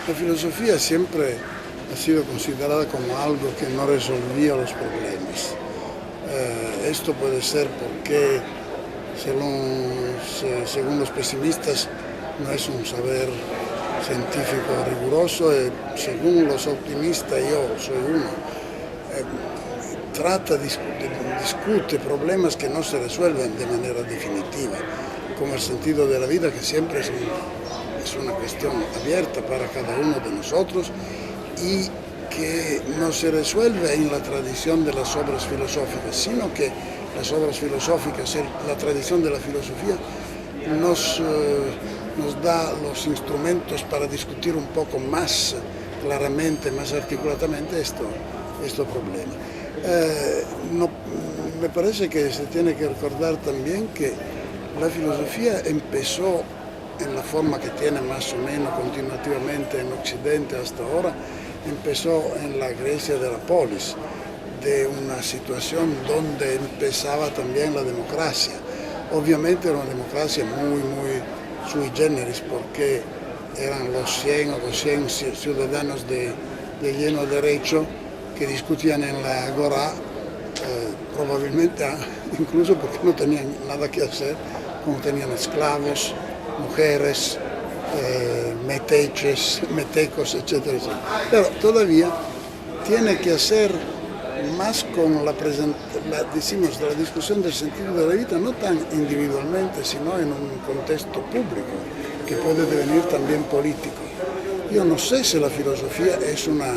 La filosofía siempre ha sido considerada como algo que no resolvía los problemas. Esto puede ser porque, según los pesimistas, no es un saber científico riguroso y según los optimistas, yo soy uno, discute problemas que no se resuelven de manera definitiva, como el sentido de la vida, que siempre es una cuestión abierta para cada uno de nosotros y que no se resuelve en la tradición de las obras filosóficas, sino que las obras filosóficas, la tradición de la filosofía, nos da los instrumentos para discutir un poco más claramente, más articuladamente este problema. Me parece que se tiene que recordar también que la filosofía empezó en la forma que tiene más o menos continuativamente en Occidente hasta ahora, empezó en la Grecia de la polis, de una situación donde empezaba también la democracia. Obviamente era una democracia muy sui generis, porque eran los 100 o 200 ciudadanos de lleno derecho que discutían en la agora, probablemente incluso porque no tenían nada que hacer, como tenían esclavos, mujeres, metecos, etcétera, etcétera. Pero todavía tiene que hacer más con la discusión del sentido de la vida, no tan individualmente, sino en un contexto público, que puede devenir también político. Yo no sé si la filosofía es una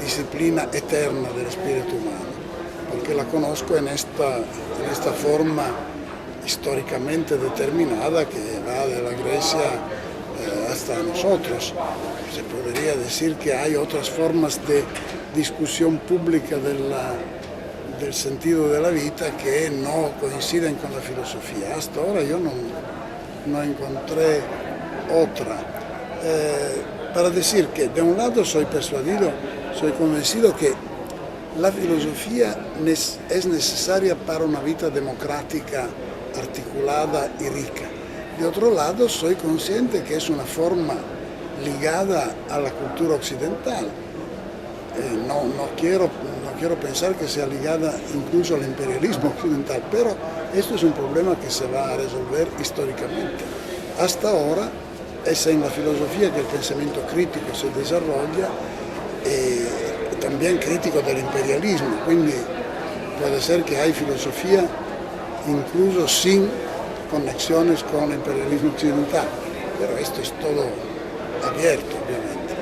disciplina eterna del espíritu humano, porque la conozco en esta forma históricamente determinada que va de la Grecia hasta nosotros. Se podría decir que hay otras formas de discusión pública del sentido de la vida que no coinciden con la filosofía. Hasta ahora yo no encontré otra. Para decir que de un lado soy convencido que la filosofía es necesaria para una vida democrática, articulada y rica. De otro lado, soy consciente que es una forma ligada a la cultura occidental. No quiero pensar que sea ligada incluso al imperialismo occidental, pero esto es un problema que se va a resolver históricamente. Hasta ahora es en la filosofía que el pensamiento crítico se desarrolla, también crítico del imperialismo, quindi puede ser que hay filosofía incluso sin conexiones con el imperialismo occidental, pero esto es todo abierto, obviamente.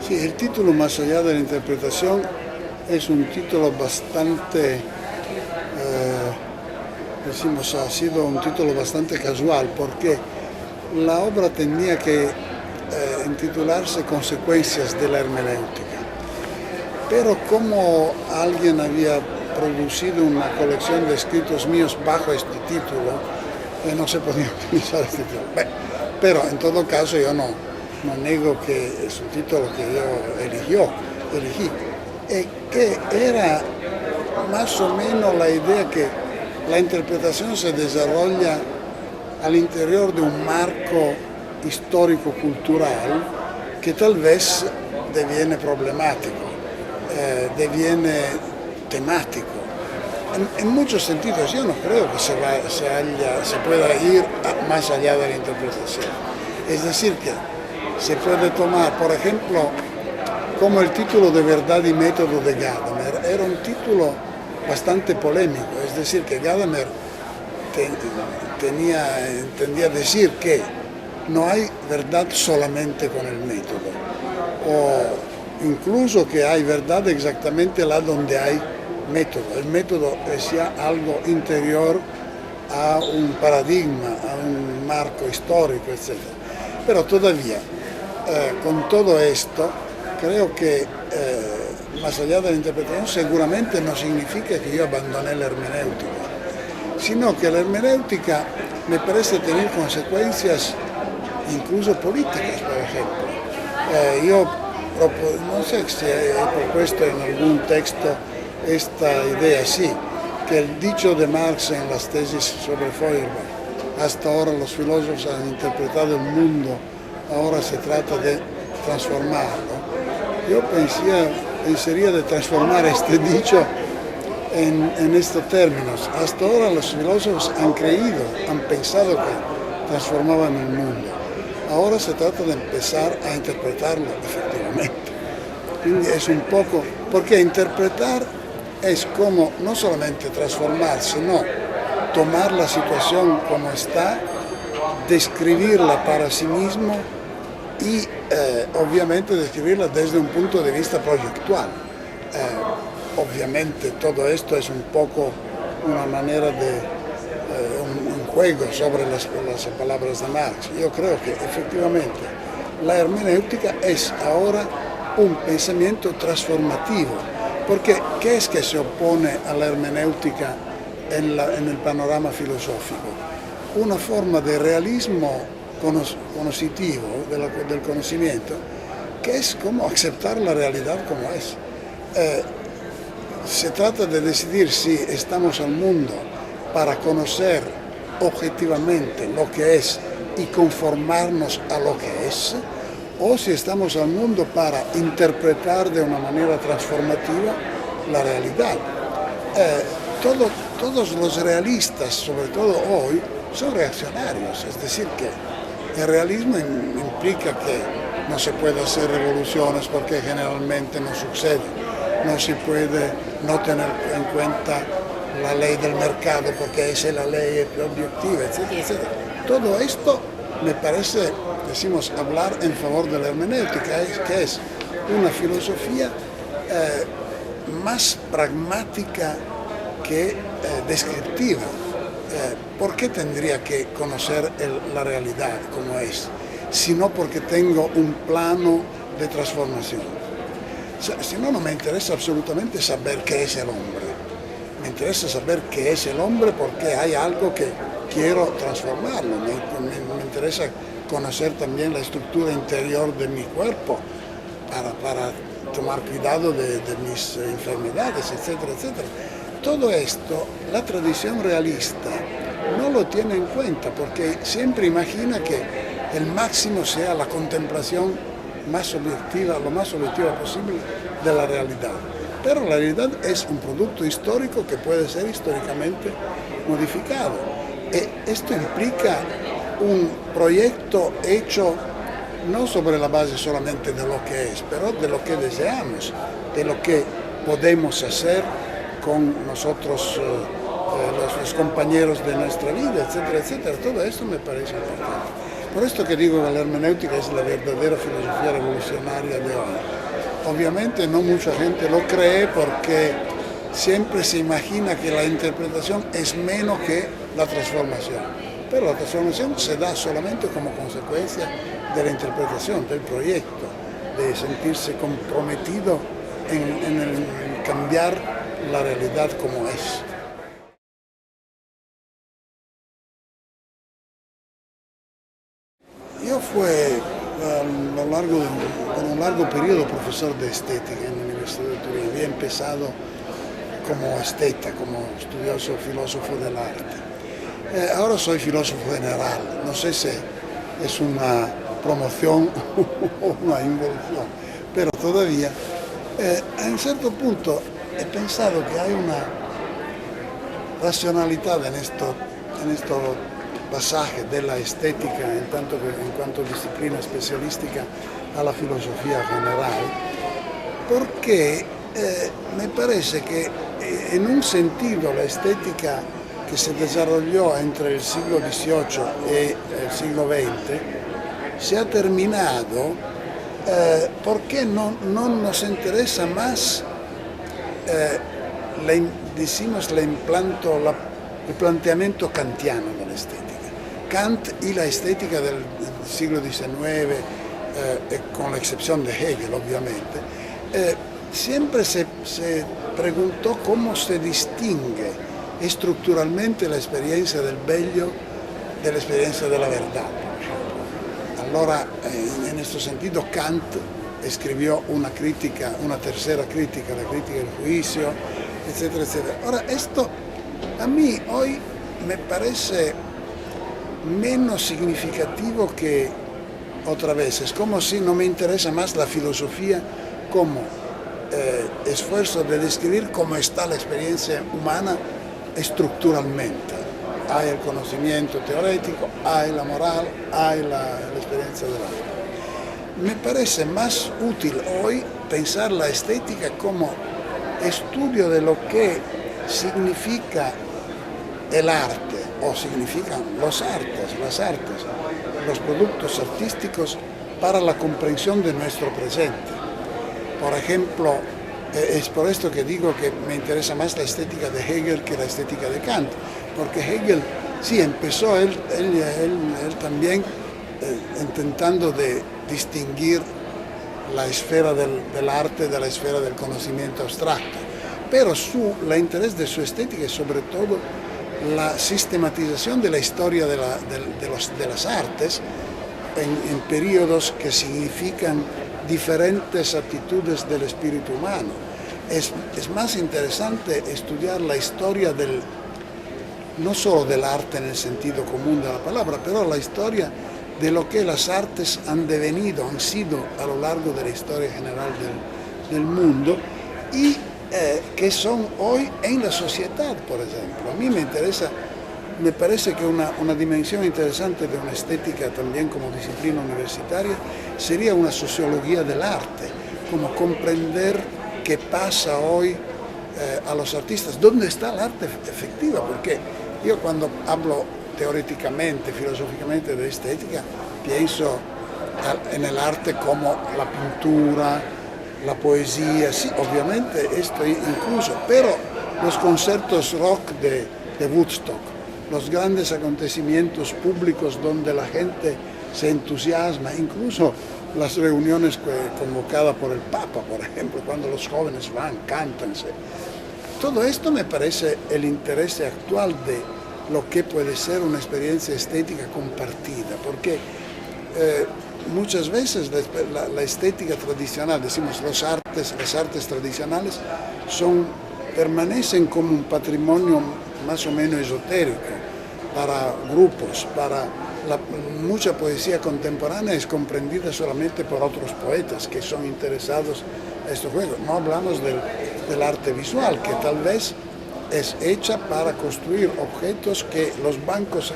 Sí, el título Más allá de la interpretación es un título bastante, ha sido un título bastante casual, porque la obra tenía que intitularse Consecuencias de la hermenéutica. Pero como alguien había producido una colección de escritos míos bajo este título, no se podía utilizar este título. Pero en todo caso yo no nego que es un título que yo elegí, que era más o menos la idea que la interpretación se desarrolla al interior de un marco histórico-cultural que tal vez deviene problemático, deviene temático. En muchos sentidos yo no creo que se pueda ir más allá de la interpretación. Es decir, que se puede tomar, por ejemplo, como el título de Verdad y Método de Gadamer. Era un título bastante polémico, es decir, que Gadamer entendía decir que no hay verdad solamente con el método, o incluso que hay verdad exactamente là donde hay método. El método es ya algo interior a un paradigma, a un marco histórico, etc. Pero todavía, con todo esto, creo que más allá de la interpretación seguramente no significa que yo abandoné la hermenéutica, sino que la hermenéutica me parece tener consecuencias incluso políticas, por ejemplo. Yo no sé si he propuesto en algún texto esta idea, sí, que el dicho de Marx en las tesis sobre Feuerbach, hasta ahora los filósofos han interpretado el mundo, ahora se trata de transformarlo. Yo pensaría de transformar este dicho en estos términos. Hasta ahora los filósofos han creído, han pensado que transformaban el mundo. Ahora se trata de empezar a interpretarlo efectivamente. Quindi es un poco, porque interpretar es como no solamente transformar, sino tomar la situación como está, describirla para sí mismo y obviamente describirla desde un punto de vista proyectual. Obviamente todo esto es un poco una manera de un juego sobre las palabras de Marx. Yo creo que efectivamente la hermenéutica es ahora un pensamiento transformativo, porque ¿qué es que se opone a la hermenéutica en el panorama filosófico? Una forma de realismo conoscitivo, del conocimiento, que es como aceptar la realidad como es. Se trata de decidir si estamos al mundo para conocer objetivamente lo que es y conformarnos a lo que es, o si estamos al mundo para interpretar de una manera transformativa la realidad. Todos los realistas, sobre todo hoy, son reaccionarios, es decir, que el realismo implica que no se puede hacer revoluciones porque generalmente no sucede, no se puede no tener en cuenta la ley del mercado porque esa es la ley objetiva, etcétera, etcétera. Todo esto me parece, decimos, hablar en favor de la hermenéutica, que es una filosofía más pragmática que descriptiva. ¿Por qué tendría que conocer la realidad como es? Sino porque tengo un plano de transformación. Si no, no me interesa absolutamente saber qué es el hombre. Me interesa saber qué es el hombre porque hay algo que quiero transformarlo. Me interesa conocer también la estructura interior de mi cuerpo para tomar cuidado de mis enfermedades, etcétera, etcétera. Todo esto, la tradición realista no lo tiene en cuenta porque siempre imagina que el máximo sea la contemplación más objetiva, lo más objetiva posible de la realidad. Pero la realidad es un producto histórico que puede ser históricamente modificado. Esto implica un proyecto hecho no sobre la base solamente de lo que es, pero de lo que deseamos, de lo que podemos hacer con nosotros, los compañeros de nuestra vida, etcétera, etcétera. Todo esto me parece importante. Por esto que digo que la hermenéutica es la verdadera filosofía revolucionaria de hoy. Obviamente no mucha gente lo cree porque siempre se imagina que la interpretación es menos que la transformación. Pero la transformación se da solamente como consecuencia de la interpretación, del proyecto, de sentirse comprometido en el cambiar la realidad como es. Yo fui por un largo periodo profesor de estética en la Universidad de Turín. Había empezado como esteta, como estudioso filósofo del arte. Ahora soy filósofo general, no sé si es una promoción o una involución, pero todavía en un cierto punto he pensado que hay una racionalidad en estos pasajes de la estética en cuanto disciplina especialística a la filosofía general, porque me parece que en un sentido la estética que se desarrolló entre el siglo XVIII y el siglo XX se ha terminado porque no nos interesa más el planteamiento kantiano de la estética. Kant y la estética del siglo XIX, con la excepción de Hegel, obviamente, siempre se preguntó cómo se distingue estructuralmente la experiencia del bello de la experiencia de la verdad, por ejemplo. Allora, en questo sentido, Kant escribió una tercera crítica, la crítica del juicio, etcétera, etcétera. Ahora, esto A mí hoy me parece menos significativo que otra vez. Es como si no me interesa más la filosofía como esfuerzo de describir cómo está la experiencia humana estructuralmente. Hay el conocimiento teórico, hay la moral, hay la experiencia del arte. Me parece más útil hoy pensar la estética como estudio de lo que significa el arte, o significan las artes, los productos artísticos para la comprensión de nuestro presente. Por ejemplo, es por esto que digo que me interesa más la estética de Hegel que la estética de Kant, porque Hegel sí empezó él también intentando de distinguir la esfera del arte de la esfera del conocimiento abstracto, pero el interés de su estética es sobre todo la sistematización de la historia de las artes en periodos que significan diferentes actitudes del espíritu humano. Es más interesante estudiar la historia no solo del arte en el sentido común de la palabra, pero la historia de lo que las artes han devenido, han sido a lo largo de la historia general del mundo y que son hoy en la sociedad, por ejemplo. A mí me parece que una dimensión interesante de una estética también como disciplina universitaria sería una sociología del arte, como comprender qué pasa hoy a los artistas, dónde está el arte efectiva, porque yo cuando hablo teóricamente, filosóficamente de estética, pienso en el arte como la pintura, la poesía, sí, obviamente esto incluso, pero los conciertos rock de Woodstock, los grandes acontecimientos públicos donde la gente se entusiasma, incluso las reuniones convocadas por el Papa, por ejemplo, cuando los jóvenes van, cántanse. Todo esto me parece el interés actual de lo que puede ser una experiencia estética compartida, porque muchas veces la estética tradicional, decimos las artes tradicionales, permanecen como un patrimonio más o menos esotérico para grupos, mucha poesía contemporánea es comprendida solamente por otros poetas que son interesados en estos juegos. No hablamos del arte visual, que tal vez es hecha para construir objetos que los bancos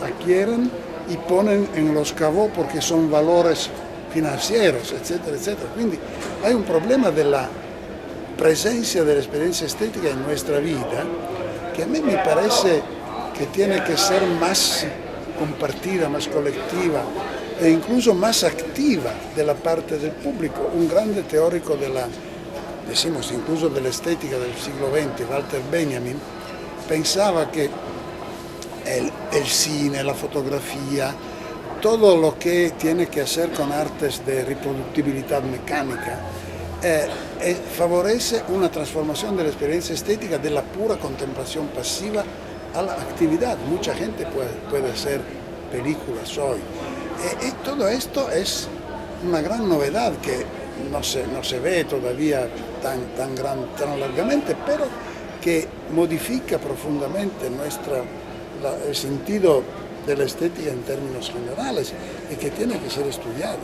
adquieren y ponen en los cabos porque son valores financieros, etcétera, etcétera. Quindi hay un problema de la presencia de la experiencia estética en nuestra vida que a mí me parece que tiene que ser más compartida, más colectiva e incluso más activa de la parte del público. Un grande teórico decimos incluso de la estética del siglo XX, Walter Benjamin, pensaba que el cine, la fotografía, todo lo que tiene que hacer con artes de reproductibilidad mecánica, favorece una transformación de la experiencia estética de la pura contemplación pasiva a la actividad. Mucha gente puede hacer películas hoy. Y todo esto es una gran novedad que no se ve todavía tan largamente, pero que modifica profundamente el sentido de la estética en términos generales y que tiene que ser estudiado.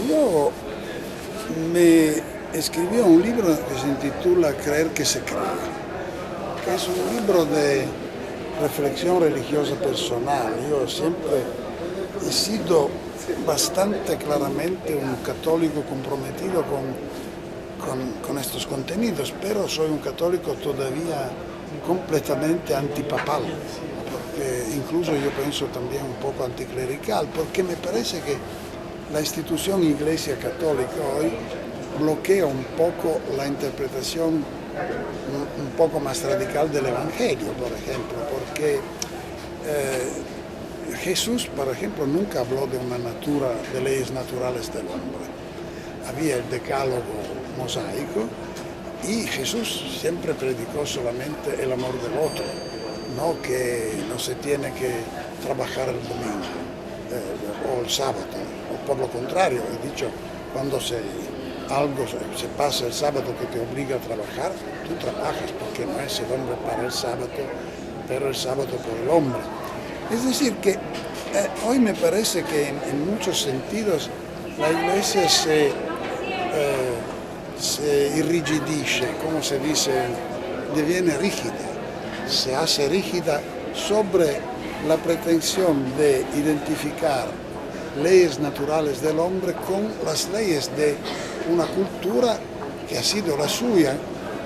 Yo me escribí un libro que se intitula Creer que se cree, que es un libro de reflexión religiosa personal. Yo siempre he sido bastante claramente un católico comprometido con estos contenidos, pero soy un católico todavía completamente antipapal, porque incluso yo pienso también un poco anticlerical, porque me parece que la institución Iglesia Católica hoy bloquea un poco la interpretación un poco más radical del Evangelio, por ejemplo, porque Jesús, por ejemplo, nunca habló de leyes naturales del hombre. Había el decálogo mosaico y Jesús siempre predicó solamente el amor del otro, no que no se tiene que trabajar el domingo. o el sábado, o por lo contrario, he dicho, cuando se pasa el sábado que te obliga a trabajar, tú trabajas porque no es el hombre para el sábado, pero el sábado por el hombre. Es decir, que hoy me parece que en muchos sentidos la Iglesia se irrigidisce, como se dice, diviene rígida, se hace rígida sobre la pretensión de identificar leyes naturales del hombre con las leyes de una cultura que ha sido la suya,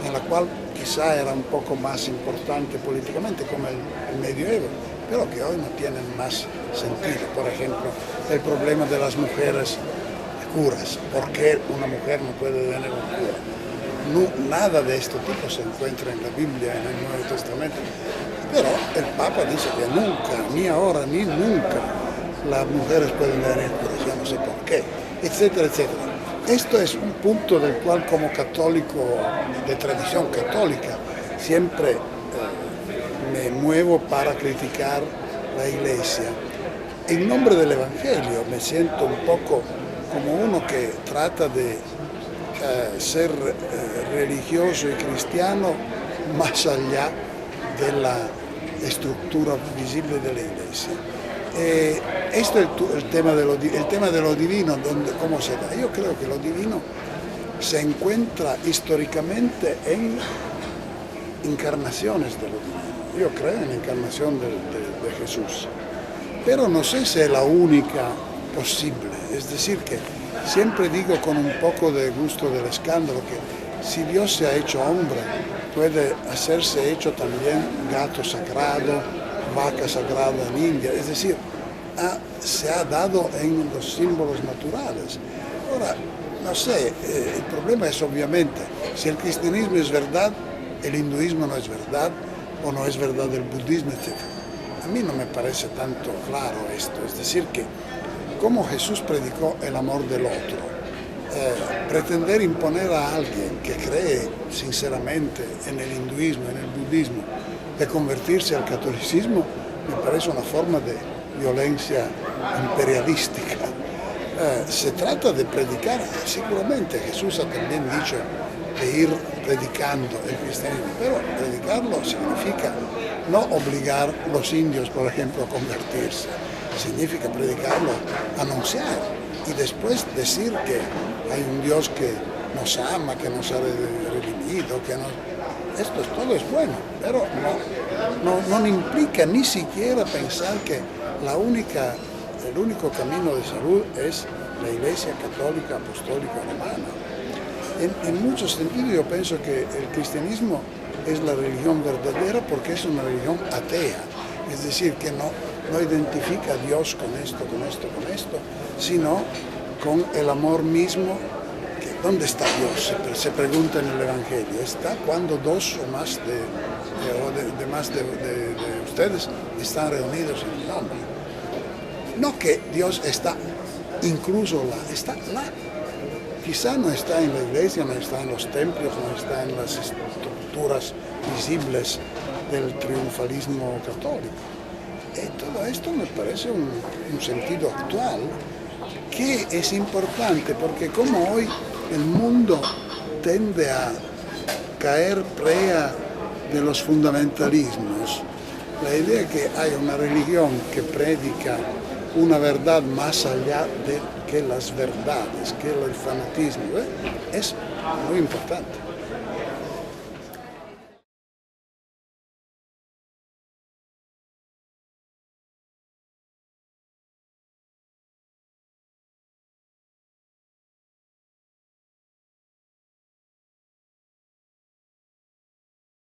en la cual quizá era un poco más importante políticamente, como el medioevo, pero que hoy no tienen más sentido. Por ejemplo, el problema de las mujeres curas. ¿Por qué una mujer no puede tener un cura? No, nada de este tipo se encuentra en la Biblia, en el Nuevo Testamento. Pero el Papa dice que nunca, ni ahora, ni nunca, las mujeres pueden tener curas, yo no sé por qué, etcétera, etcétera. Esto es un punto del cual, como católico de tradición católica, siempre me muevo para criticar la Iglesia. En nombre del Evangelio me siento un poco como uno que trata de ser religioso y cristiano más allá de la estructura visible de la Iglesia. Esto es el tema de lo divino, ¿cómo se da? Yo creo que lo divino se encuentra históricamente en encarnaciones de lo divino. Yo creo en la encarnación de Jesús, pero no sé si es la única posible. Es decir, que siempre digo con un poco de gusto del escándalo que si Dios se ha hecho hombre, puede hacerse hecho también gato sagrado, vaca sagrada en India. Es decir, se ha dado en los símbolos naturales. Ahora, no sé, el problema es obviamente, si el cristianismo es verdad, el hinduismo no es verdad, o no es verdad el budismo, etc. A mí no me parece tanto claro esto. Es decir, que como Jesús predicó el amor del otro, pretender imponer a alguien que cree sinceramente en el hinduismo, en el budismo, de convertirse al catolicismo, me parece una forma de violencia imperialística. Se trata de predicar, seguramente Jesús ha también dicho de ir predicando el cristianismo, pero predicarlo significa no obligar a los indios, por ejemplo, a convertirse, significa predicarlo, anunciar y después decir que hay un Dios que nos ama, que nos ha redimido, que nos... Esto todo es bueno, pero no implica ni siquiera pensar que el único camino de salud es la Iglesia Católica Apostólica Romana. En muchos sentidos yo pienso que el cristianismo es la religión verdadera porque es una religión atea, es decir, que no identifica a Dios con esto, sino con el amor mismo. ¿Dónde está Dios? Se pregunta en el Evangelio. Está cuando dos o más de ustedes están reunidos en mi nombre. No que Dios está incluso está lá. Quizá no está en la iglesia, no está en los templos, no está en las estructuras visibles del triunfalismo católico. Todo esto me parece un sentido actual que es importante porque como hoy el mundo tiende a caer presa de los fundamentalismos, la idea que hay una religión que predica una verdad más allá de que las verdades, que el fanatismo, es muy importante.